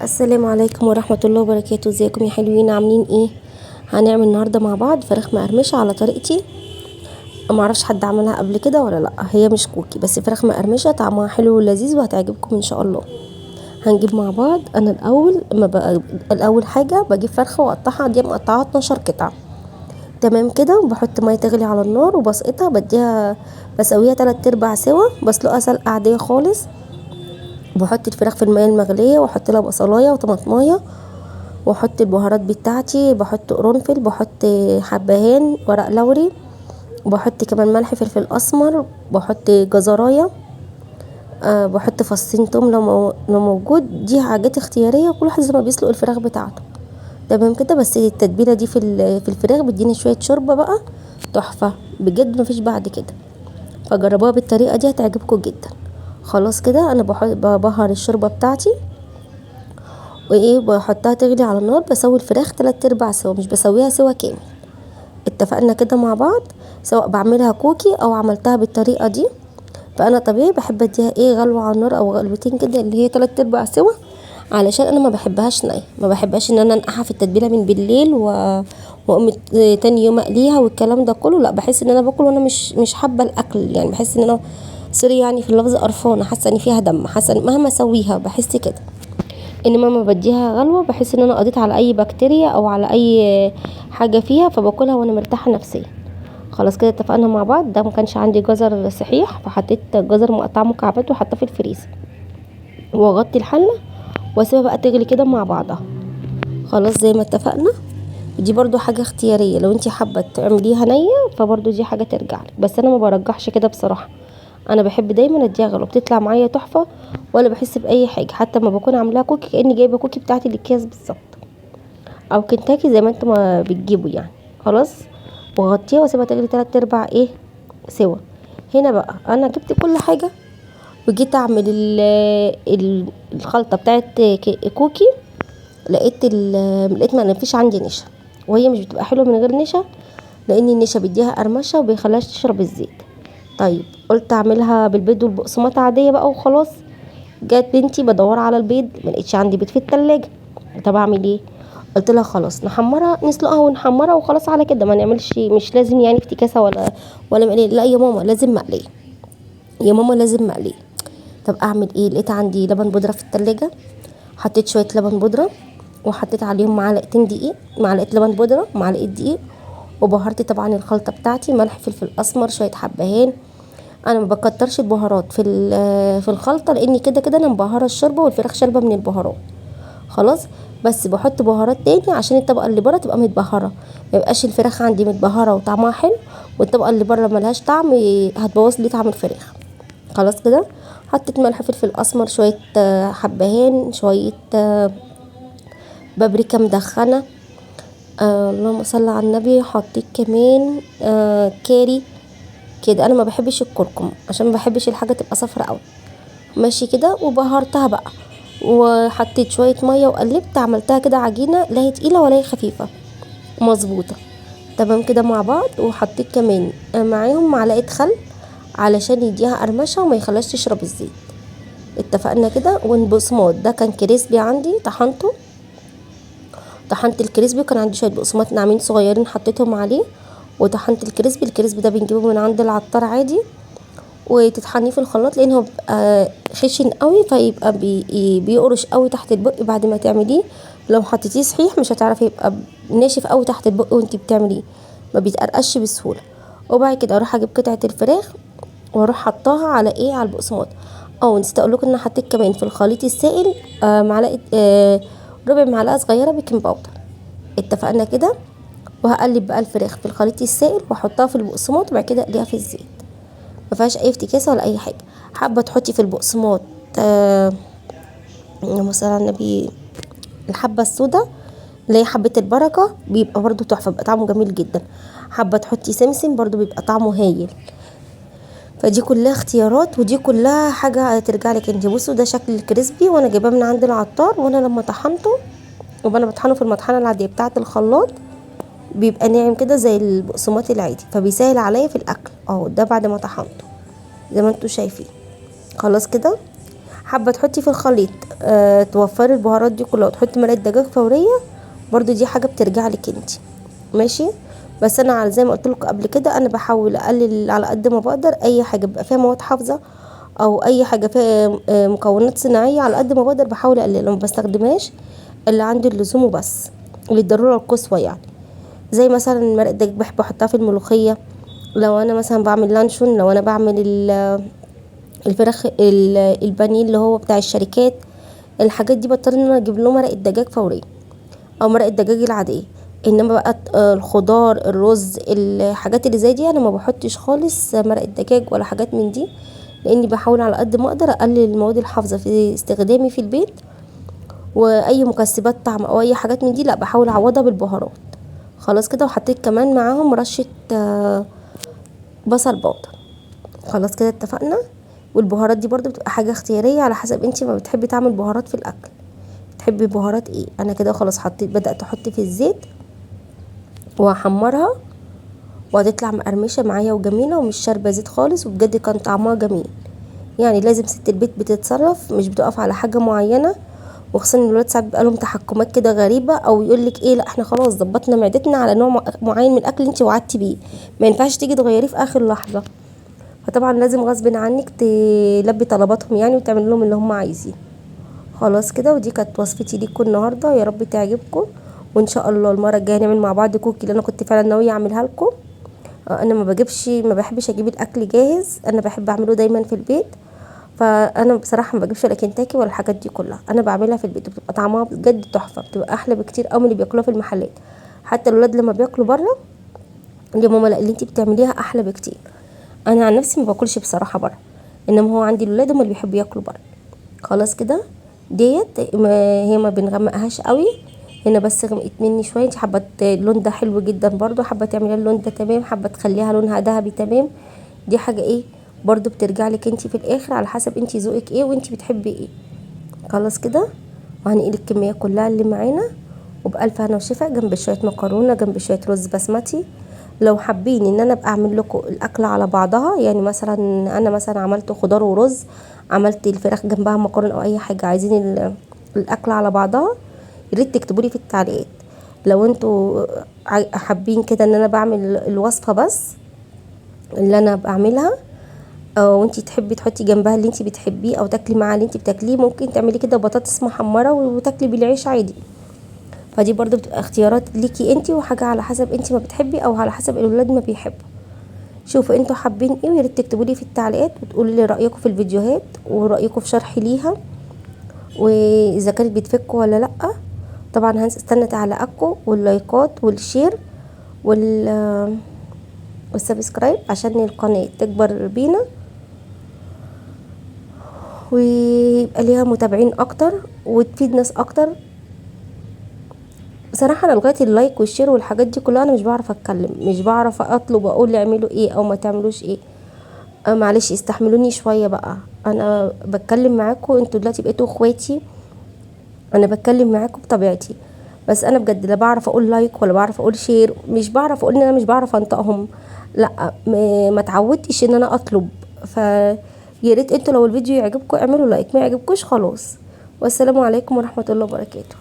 السلام عليكم ورحمة الله وبركاته. ازيكم يا حلوين؟ عاملين ايه؟ هنعمل النهاردة مع بعض فراخ مقرمشة على طريقتي. ما اعرفش حد عملها قبل كده ولا لا، هي مش كوكي بس فراخ مقرمشة طعمها حلو ولذيذ وهتعجبكم ان شاء الله. هنجيب مع بعض. انا الاول حاجة بجيب فرخة واقطعها، دي مقطعها 12 قطعة. تمام كده. وبحط مية تغلي على النار وبسقطها، بديها بسويها 3/4 سوا، بسلقها سلقة عادية خالص. بحط الفراخ في المية المغلية واحط لها بصلاية وطماطمايه، واحط البهارات بتاعتي، بحط قرنفل، بحط حبهان، ورق لوري، بحط كمان ملح، فلفل اسمر، بحط جزرايه، بحط فصين توم لو موجود. دي حاجات اختياريه وكل واحد زي ما بيسلق الفراخ بتاعته. تمام كده. بس التتبيله دي في الفراخ بتديني شويه شوربه بقى تحفه بجد، مفيش بعد كده. فجربوها بالطريقه دي هتعجبكم جدا. خلاص كده انا ببهر الشوربه بتاعتي وايه، بحطها تغلي على النار. بسوي الفراخ 3/4 سوا، مش بسويها سوا كامل. اتفقنا كده مع بعض. سواء بعملها كوكي او عملتها بالطريقه دي، فانا طبيعي بحب اديها ايه، غلوه على النار او غلوتين كده، اللي هي 3/4 سوا. علشان انا ما بحبهاش نيه، ما بحبهاش ان انا انقعها في التتبيله من بالليل واقوم تاني يوم اقليها والكلام ده كله. لا، بحس ان انا باكل وانا مش حابه الاكل، يعني بحس ان انا سوري يعني في اللفظ قرفانه، حاسه ان فيها دم، حاسه مهما اسويها بحس كده. انما ما بديها غلوه بحس ان انا قضيت على اي بكتيريا او على اي حاجه فيها، فباكلها وانا مرتاحه نفسيا. خلاص كده اتفقنا مع بعض. ده ما كانش عندي جزر صحيح، فحطيت جزر مقطع مكعبات وحطاه في الفريزر، واغطي الحله واسيبها بقى تغلي كده مع بعضها. خلاص زي ما اتفقنا. دي برضو حاجه اختياريه، لو انتي حابه تعمليها نيه فبرضو دي حاجه ترجعلك، بس انا ما برجحش كده بصراحه. انا بحب دايما اديها غلو، بتطلع معايا تحفه ولا بحس باي حاجه. حتى ما بكون عاملاها كوكي كاني جايبه كوكي بتاعتي الاكياس بالظبط، او كنتاكي زي ما انتم ما بتجيبوا يعني. خلاص. وغطيها واسيبها تغلي 3/4 ايه سوا. هنا بقى انا جبت كل حاجه وجيت اعمل الخلطه بتاعت كوكي. لقيت ما فيش عندي نشا، وهي مش بتبقى حلوه من غير نشا، لان النشا بيديها قرمشه وبيخليهاش تشرب الزيت. طيب قلت اعملها بالبيض والبقسماط عاديه بقى وخلاص. جت بنتي بدور على البيض، ما لقيتش عندي بيض في التلاجة. طب اعمل ايه؟ قلت لها خلاص نحمرها، نسلقها ونحمرها وخلاص على كده، ما نعملش، مش لازم يعني افتكاسه ولا مقليه. لا يا ماما لازم مقليه، يا ماما لازم مقليه. طب اعمل ايه؟ لقيت عندي لبن بودره في التلاجة. حطيت شويه لبن بودره وحطيت عليهم معلقتين دقيق، معلقه لبن بودره ومعلقه دقيق. وبهرت طبعا الخلطه بتاعتي، ملح، فلفل اسمر، شويه حبهان. انا ما بكترش البهارات في الخلطه، لاني كده كده انا مبهره الشوربه والفراخ شاربه من البهارات. خلاص. بس بحط بهارات تاني عشان الطبقه اللي بره تبقى متبهره، ما يبقاش الفراخ عندي متبهره وطعمها حلو والطبقه اللي بره ملهاش طعم، هتبوظ لي طعم الفراخ. خلاص كده. حطيت ملح، فلفل اسمر، شويه حبهان، شويه بابريكا مدخنه. اللهم صل على النبي. حطيت كمان كاري كده. انا ما بحبش الكركم عشان ما بحبش الحاجه تبقى صفرا قوي. ماشي كده. وبهرتها بقى وحطيت شويه ميه وقلبت، عملتها كده عجينه لا هي تقيله ولا هي خفيفه، مظبوطه. تمام كده مع بعض. وحطيت كمان معاهم معلقه خل علشان يديها قرمشه وما يخليهاش تشرب الزيت. اتفقنا كده. والبقسماط ده كان كريسبي عندي، طحنت الكريسبي، وكان عندي شويه بقسماط ناعمين صغيرين حطيتهم عليه وطحنت الكريسبي ده بنجيبه من عند العطار عادي، وتطحنيه في الخلاط لان هو بيبقى خشن قوي، فيبقى بيقرش قوي تحت البق بعد ما تعمليه. لو حطيتيه صحيح مش هتعرفي، يبقى ناشف قوي تحت البق وانتي بتعمليه، ما بيتقرقش بسهوله. وبعد كده اروح اجيب قطعه الفراخ واروح حطاها على ايه، على البقسماط. نسيت اقول لكم ان انا حطيت كمان في الخليط السائل معلقه ربع معلقه صغيره بيكنج باودر. اتفقنا كده. وهقلب بقى الفراخ في الخليط السائل واحطها في البقسماط وبعد كده اقليها في الزيت. ما فيهاش اي افتكاسه ولا اي حاجه. حابه تحطي في البقسماط اللهم صل على النبي، الحبه السوداء اللي هي حبه البركه، بيبقى برضو تحفه، بيبقى طعمه جميل جدا. حابه تحطي سمسم برضو بيبقى طعمه هايل. فدي كلها اختيارات ودي كلها حاجه ترجع لك انت. بصوا ده شكل الكريسبي وانا جايباه من عند العطار، وانا لما طحنته، وانا بطحنه في المطحنه العاديه بتاعه الخلاط، بيبقى ناعم كده زي البقسماط العادي، فبيسهل عليا في الاكل. ده بعد ما طحنته زي ما انتوا شايفين. خلاص كده. حابه تحطي في الخليط توفري البهارات دي كلها وتحطي مرقه دجاج فوريه، برضو دي حاجه بترجع لك انت. ماشي. بس انا زي ما قلت لكم قبل كده، انا بحاول اقلل على قد ما بقدر اي حاجه بيبقى فيها مواد حافظه او اي حاجه فيها مكونات صناعيه، على قد ما بقدر بحاول اقللها، ما بستخدمهاش اللي عندي اللزوم وبس، للضروره القصوى يعني. زي مثلا مرقه دجاج بحب احطها في الملوخيه، لو انا مثلا بعمل لانشون، لو انا بعمل الفراخ البانيه اللي هو بتاع الشركات، الحاجات دي بضطر ان انا اجيب له مرقه دجاج فوريه او مرقه دجاج العاديه. انما بقى الخضار، الرز، الحاجات اللي زي دي انا ما بحطش خالص مرقه دجاج ولا حاجات من دي، لاني بحاول على قد ما اقدر اقلل المواد الحافظه في استخدامي في البيت، واي مكسبات طعم او اي حاجات من دي لا، بحاول اعوضها بالبهارات. خلاص كده. وحطيت كمان معاهم رشه بصل باودر. خلاص كده اتفقنا. والبهارات دي برضو بتبقى حاجه اختياريه على حسب انتي ما بتحبي تعمل بهارات في الاكل، تحبي بهارات ايه. انا كده خلاص حطيت، بدات احط في الزيت واحمرها، وهتطلع مقرمشه معايا وجميله ومش شاربه زيت خالص، وبجد كان طعمها جميل. يعني لازم ست البيت بتتصرف، مش بتقف على حاجه معينه، وخصوصا ان الولاد ساعات بيبقى لهم تحكمات كده غريبه، او يقول لك ايه لا احنا خلاص ظبطنا معدتنا على نوع معين من الاكل انت وعدتي بيه، ما ينفعش تيجي تغيريه في اخر لحظه. فطبعا لازم غصب عنك تلبي طلباتهم يعني، وتعمل لهم اللي هم عايزين. خلاص كده. ودي كانت وصفتي ليكم النهارده، يا رب تعجبكم. وان شاء الله المره الجايه نعمل مع بعض كوكي اللي انا كنت فعلا ناويه اعملها لكم. انا ما بحبش اجيب الاكل جاهز، انا بحب اعمله دايما في البيت. فانا بصراحه ما بجيبش ولا كنتاكي ولا الحاجات دي كلها، انا بعملها في البيت، بتبقى طعمها بجد تحفه، بتبقى احلى بكتير قوي من اللي بياكلوها في المحلات. حتى الولاد لما بياكلوا بره يا ماما لا اللي انتي بتعمليها احلى بكتير. انا عن نفسي ما باكلش بصراحه بره، انما هو عندي الولاد هم اللي بيحبوا ياكلوا بره. خلاص كده. ديت هي ما بنغمقهاش قوي، هنا بس غمقت مني شويه. انت حابه اللون ده حلو جدا برضو، حابه تعملي اللون ده تمام، حابه تخليها لونها ذهبي تمام. دي حاجه ايه برضو بترجع لك انت في الاخر، على حسب انت ذوقك ايه وانت بتحبي ايه. خلاص كده. وهنقل الكميه كلها اللي معانا، وبألف هنا وشفا، جنب شويه مكرونه، جنب شويه رز بسمتي. لو حابين ان انا ابقى اعمل لكم الاكله على بعضها، يعني مثلا انا مثلا عملت خضار ورز، عملت الفراخ جنبها مكرونه او اي حاجه، عايزين الاكله على بعضها، ياريت تكتبوا لي في التعليقات. لو انتوا حابين كده ان انا بعمل الوصفه بس اللي انا بعملها، او انتي تحبي تحطي جنبها اللي انتي بتحبيه او تاكلي معاه اللي انتي بتاكليه، ممكن تعملي كده بطاطس محمره وتاكلي بالعيش عادي. فدي برضو بتبقى اختيارات ليكي انتي، وحاجه على حسب انتي ما بتحبي او على حسب الولاد ما بيحبوا. شوفوا انتوا حابين ايه، وياريت تكتبوا لي في التعليقات وتقولوا لي رايكم في الفيديوهات ورايكم في شرحي ليها، واذا كانت بتفكوا ولا لا. طبعا هستنى تعليقاتكم واللايكات والشير والسبسكرايب عشان القناه تكبر بينا ويبقى ليها متابعين اكتر وتفيد ناس اكتر. بصراحه انا لغايه اللايك والشير والحاجات دي كلها انا مش بعرف اتكلم، مش بعرف اطلب اقول اعملوا ايه او ما تعملوش ايه. معلش استحملوني شويه بقى، انا بتكلم معاكم انتوا دلوقتي بقيتوا اخواتي، انا بتكلم معاكم بطبيعتي. بس انا بجد لا بعرف اقول لايك ولا بعرف اقول شير، مش بعرف اقول ان انا مش بعرف انطقهم، لا ما اتعودتش ان انا اطلب. ف يا ريت انتوا لو الفيديو يعجبكم اعملوا لايك، ما يعجبكوش خلاص. والسلام عليكم ورحمه الله وبركاته.